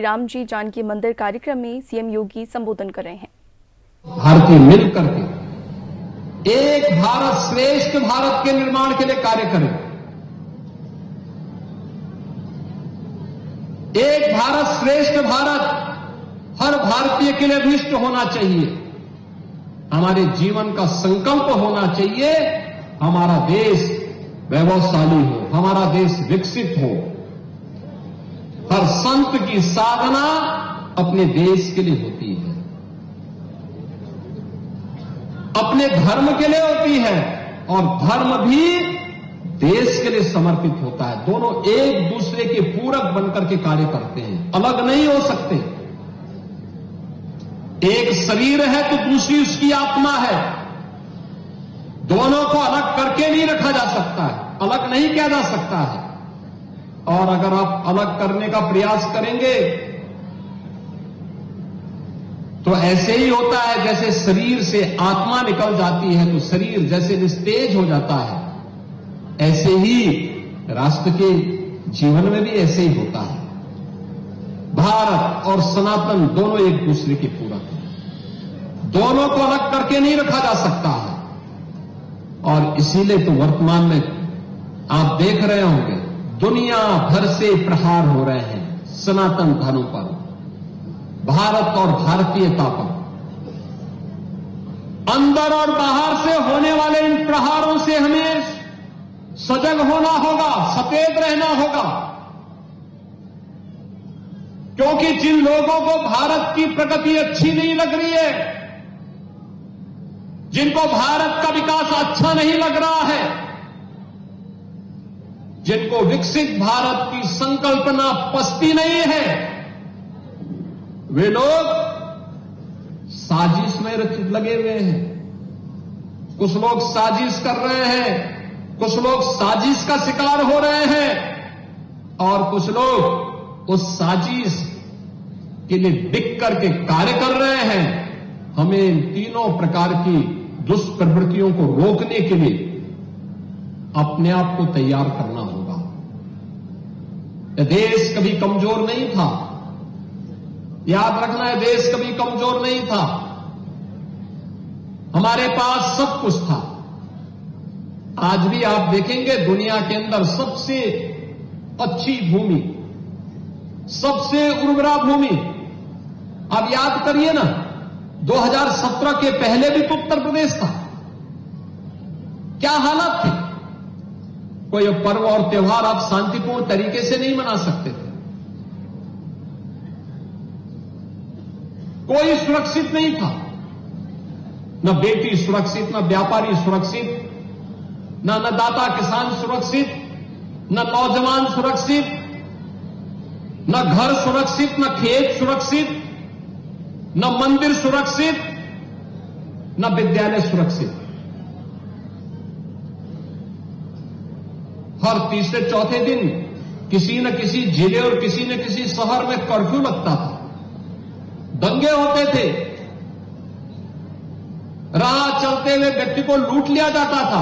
राम जी जानकी मंदिर कार्यक्रम में सीएम योगी संबोधन कर रहे हैं। भारतीय मिल करके एक भारत श्रेष्ठ भारत के निर्माण के लिए कार्य करें। एक भारत श्रेष्ठ भारत हर भारतीय के लिए अभिष्ट होना चाहिए। हमारे जीवन का संकल्प होना चाहिए। हमारा देश वैभवशाली हो, हमारा देश विकसित हो। हर संत की साधना अपने देश के लिए होती है, अपने धर्म के लिए होती है, और धर्म भी देश के लिए समर्पित होता है। दोनों एक दूसरे के पूरक बनकर के कार्य करते हैं, अलग नहीं हो सकते। एक शरीर है तो दूसरी उसकी आत्मा है। दोनों को अलग करके नहीं रखा जा सकता है, अलग नहीं किया जा सकता है। और अगर आप अलग करने का प्रयास करेंगे तो ऐसे ही होता है जैसे शरीर से आत्मा निकल जाती है तो शरीर जैसे निस्तेज हो जाता है, ऐसे ही राष्ट्र के जीवन में भी ऐसे ही होता है। भारत और सनातन दोनों एक दूसरे के पूरक हैं, दोनों को अलग करके नहीं रखा जा सकता है। और इसीलिए तो वर्तमान में आप देख रहे होंगे दुनिया भर से प्रहार हो रहे हैं सनातन धर्म पर, भारत और भारतीयता पर। अंदर और बाहर से होने वाले इन प्रहारों से हमें सजग होना होगा, सचेत रहना होगा, क्योंकि जिन लोगों को भारत की प्रगति अच्छी नहीं लग रही है, जिनको भारत का विकास अच्छा नहीं लग रहा है, जिनको विकसित भारत की संकल्पना पसती नहीं है, वे लोग साजिश में लगे हुए हैं। कुछ लोग साजिश कर रहे हैं, कुछ लोग साजिश का शिकार हो रहे हैं, और कुछ लोग उस साजिश के लिए बिक करके कार्य कर रहे हैं। हमें इन तीनों प्रकार की दुष्प्रवृत्तियों को रोकने के लिए अपने आप को तैयार करना होगा। यह देश कभी कमजोर नहीं था, याद रखना है, देश कभी कमजोर नहीं था। हमारे पास सब कुछ था। आज भी आप देखेंगे दुनिया के अंदर सबसे अच्छी भूमि, सबसे उर्वरा भूमि। आप याद करिए ना, 2017 के पहले भी तो उत्तर प्रदेश था। क्या हालत थी? कोई पर्व और त्योहार आप शांतिपूर्ण तरीके से नहीं मना सकते थे। कोई सुरक्षित नहीं था, न बेटी सुरक्षित, न व्यापारी सुरक्षित, न अन्नदाता किसान सुरक्षित, न नौजवान सुरक्षित, न घर सुरक्षित, न खेत सुरक्षित, न मंदिर सुरक्षित, न विद्यालय सुरक्षित। हर तीसरे चौथे दिन किसी न किसी जिले और किसी न किसी शहर में कर्फ्यू लगता था, दंगे होते थे, राह चलते हुए व्यक्ति को लूट लिया जाता था,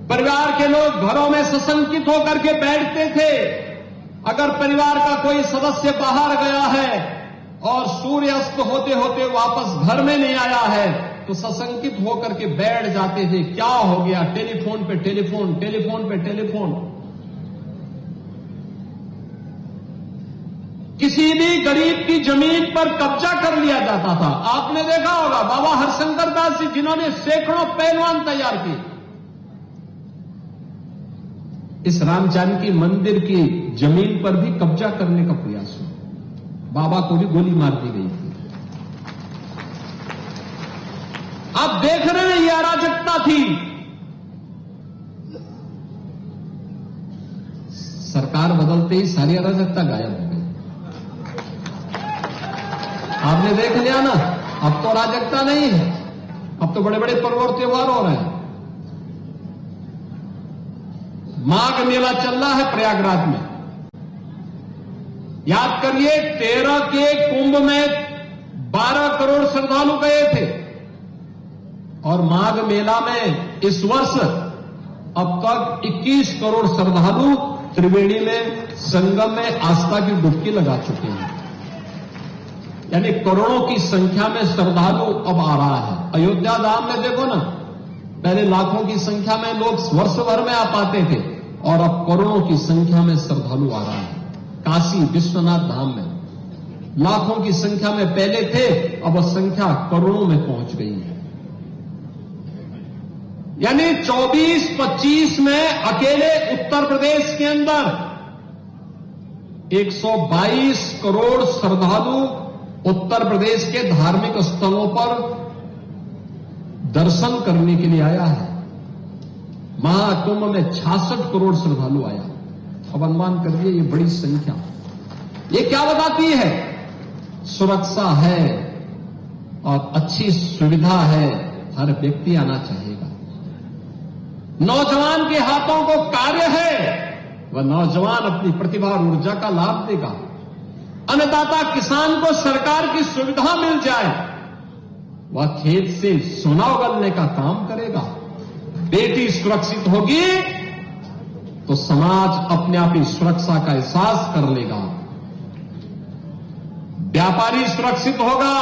परिवार के लोग घरों में सशंकित होकर के बैठते थे। अगर परिवार का कोई सदस्य बाहर गया है और सूर्य अस्त होते होते वापस घर में नहीं आया है तो सशंकित होकर के बैठ जाते थे। क्या हो गया? टेलीफोन पे टेलीफोन, टेलीफोन पे टेलीफोन। किसी भी गरीब की जमीन पर कब्जा कर लिया जाता था। आपने देखा होगा बाबा हरशंकर दास जी, जिन्होंने सैकड़ों पहलवान तैयार किए, इस राम जानकी मंदिर की जमीन पर भी कब्जा करने का प्रयास हुआ। बाबा को भी गोली मार दी गई थी। आप देख रहे हैं ये अराजकता थी। सरकार बदलते ही सारी अराजकता गायब हो गई। आपने देख लिया ना, अब तो अराजकता नहीं है, अब तो बड़े बड़े पर्व और त्योहार हो रहे हैं। माघ मेला चल रहा है प्रयागराज में। याद करिए 13 के कुंभ में 12 करोड़ श्रद्धालु गए थे, और माघ मेला में इस वर्ष अब तक 21 करोड़ श्रद्धालु त्रिवेणी में संगम में आस्था की डुबकी लगा चुके हैं। यानी करोड़ों की संख्या में श्रद्धालु अब आ रहा है। अयोध्या धाम में देखो ना, पहले लाखों की संख्या में लोग वर्ष भर में आ पाते थे और अब करोड़ों की संख्या में श्रद्धालु आ रहा है। काशी विश्वनाथ धाम में लाखों की संख्या में पहले थे, अब वह संख्या करोड़ों में पहुंच गई है। यानी 24-25 में अकेले उत्तर प्रदेश के अंदर 122 करोड़ श्रद्धालु उत्तर प्रदेश के धार्मिक स्थलों पर दर्शन करने के लिए आया है। महाकुंभ में 66 करोड़ श्रद्धालु आया। अब अनुमान करिए, ये बड़ी संख्या। ये क्या बताती है? सुरक्षा है और अच्छी सुविधा है, हर व्यक्ति आना चाहेगा। नौजवान के हाथों को कार्य है, वह नौजवान अपनी प्रतिभा और ऊर्जा का लाभ देगा। अन्नदाता किसान को सरकार की सुविधा मिल जाए, वह खेत से सोना उगलने का काम करेगा। बेटी सुरक्षित होगी तो समाज अपने आप ही सुरक्षा का एहसास कर लेगा। व्यापारी सुरक्षित होगा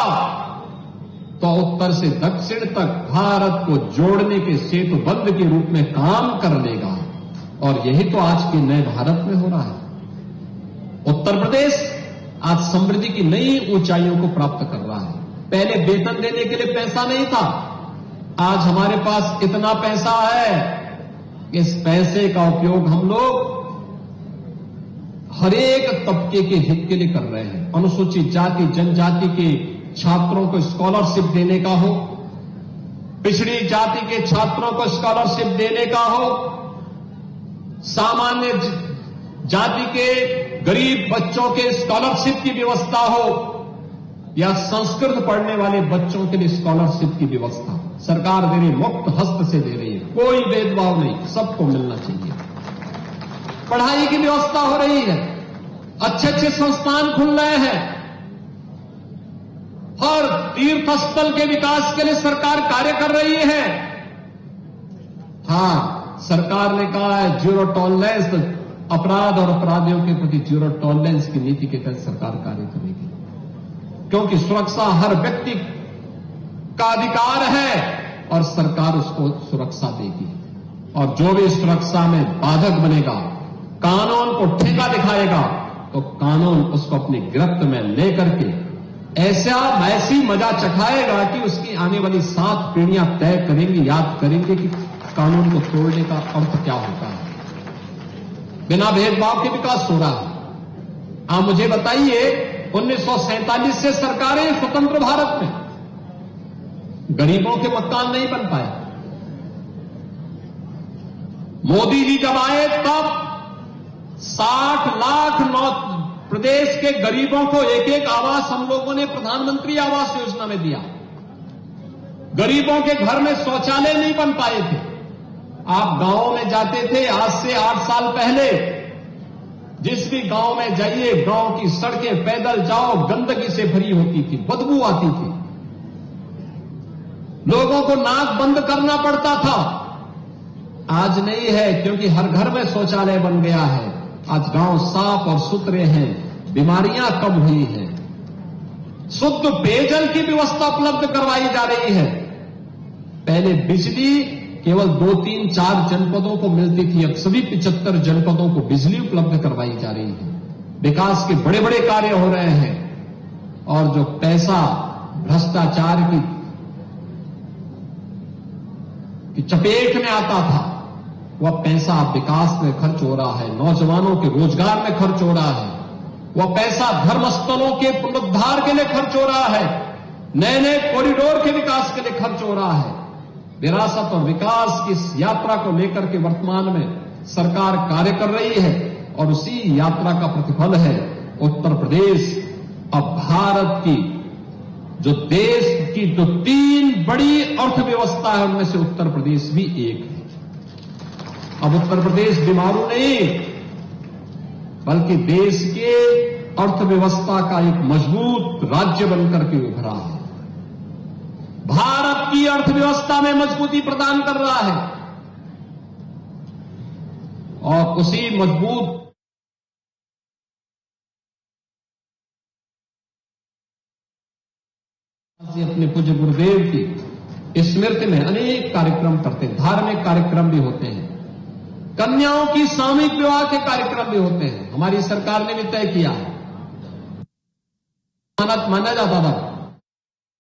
तो उत्तर से दक्षिण तक भारत को जोड़ने के सेतुबंध के रूप में काम कर लेगा। और यही तो आज के नए भारत में हो रहा है। उत्तर प्रदेश आज समृद्धि की नई ऊंचाइयों को प्राप्त कर रहा है। पहले वेतन देने के लिए पैसा नहीं था, आज हमारे पास इतना पैसा है कि इस पैसे का उपयोग हम लोग हर एक तबके के हित के लिए कर रहे हैं। अनुसूचित जाति जनजाति के छात्रों को स्कॉलरशिप देने का हो, पिछड़ी जाति के छात्रों को स्कॉलरशिप देने का हो, सामान्य जाति के गरीब बच्चों के स्कॉलरशिप की व्यवस्था हो, या संस्कृत पढ़ने वाले बच्चों के लिए स्कॉलरशिप की व्यवस्था सरकार दे रही, मुक्त हस्त से दे रही है। कोई भेदभाव नहीं, सबको मिलना चाहिए। पढ़ाई की व्यवस्था हो रही है, अच्छे अच्छे संस्थान खुल रहे हैं। हर तीर्थ स्थल के विकास के लिए सरकार कार्य कर रही है। हां, सरकार ने कहा है जीरो टॉलरेंस, अपराध और अपराधियों के प्रति जीरो टॉलरेंस की नीति के तहत सरकार कार्य करेगी, क्योंकि सुरक्षा हर व्यक्ति का अधिकार है और सरकार उसको सुरक्षा देगी। और जो भी सुरक्षा में बाधक बनेगा, कानून को ठेका दिखाएगा, तो कानून उसको अपनी गिरफ्त में लेकर के ऐसी मजा चखाएगा कि उसकी आने वाली 7 पीढ़ियां तय करेंगी, याद करेंगे कि कानून को तोड़ने का अर्थ क्या होता है। बिना भेदभाव के विकास हो रहा है। आप मुझे बताइए, 1947 से सरकारें स्वतंत्र भारत में गरीबों के मकान नहीं बन पाए। मोदी जी जब आए तब 60 लाख प्रदेश के गरीबों को एक आवास हम लोगों ने प्रधानमंत्री आवास योजना में दिया। गरीबों के घर में शौचालय नहीं बन पाए थे। आप गांवों में जाते थे, आज से 8 साल पहले जिस भी गांव में जाइए, गांव की सड़कें पैदल जाओ, गंदगी से भरी होती थी, बदबू आती थी, लोगों को नाक बंद करना पड़ता था। आज नहीं है, क्योंकि हर घर में शौचालय बन गया है। आज गांव साफ और सुथरे हैं, बीमारियां कम हुई हैं, शुद्ध पेयजल की व्यवस्था उपलब्ध करवाई जा रही है। पहले बिजली केवल 2, 3, 4 जनपदों को मिलती थी, अब सभी 75 जनपदों को बिजली उपलब्ध करवाई जा रही है। विकास के बड़े बड़े कार्य हो रहे हैं। और जो पैसा भ्रष्टाचार की चपेट में आता था, वह पैसा विकास में खर्च हो रहा है, नौजवानों के रोजगार में खर्च हो रहा है। वह पैसा धर्मस्थलों के पुनरुद्धार के लिए खर्च हो रहा है, नए नए कॉरिडोर के विकास के लिए खर्च हो रहा है। विरासत और विकास की इस यात्रा को लेकर के वर्तमान में सरकार कार्य कर रही है, और उसी यात्रा का प्रतिफल है उत्तर प्रदेश अब भारत की जो देश की जो 3 बड़ी अर्थव्यवस्था है, उनमें से उत्तर प्रदेश भी एक है। अब उत्तर प्रदेश बीमारू नहीं, बल्कि देश के अर्थव्यवस्था का एक मजबूत राज्य बनकर के उभरा है। भारत की अर्थव्यवस्था में मजबूती प्रदान कर रहा है। और उसी मजबूत अपने पूज्य गुरुदेव की स्मृति में अनेक कार्यक्रम करते हैं, धार्मिक कार्यक्रम भी होते हैं, कन्याओं की सामूहिक विवाह के कार्यक्रम भी होते हैं। हमारी सरकार ने भी तय किया है, माना जाता था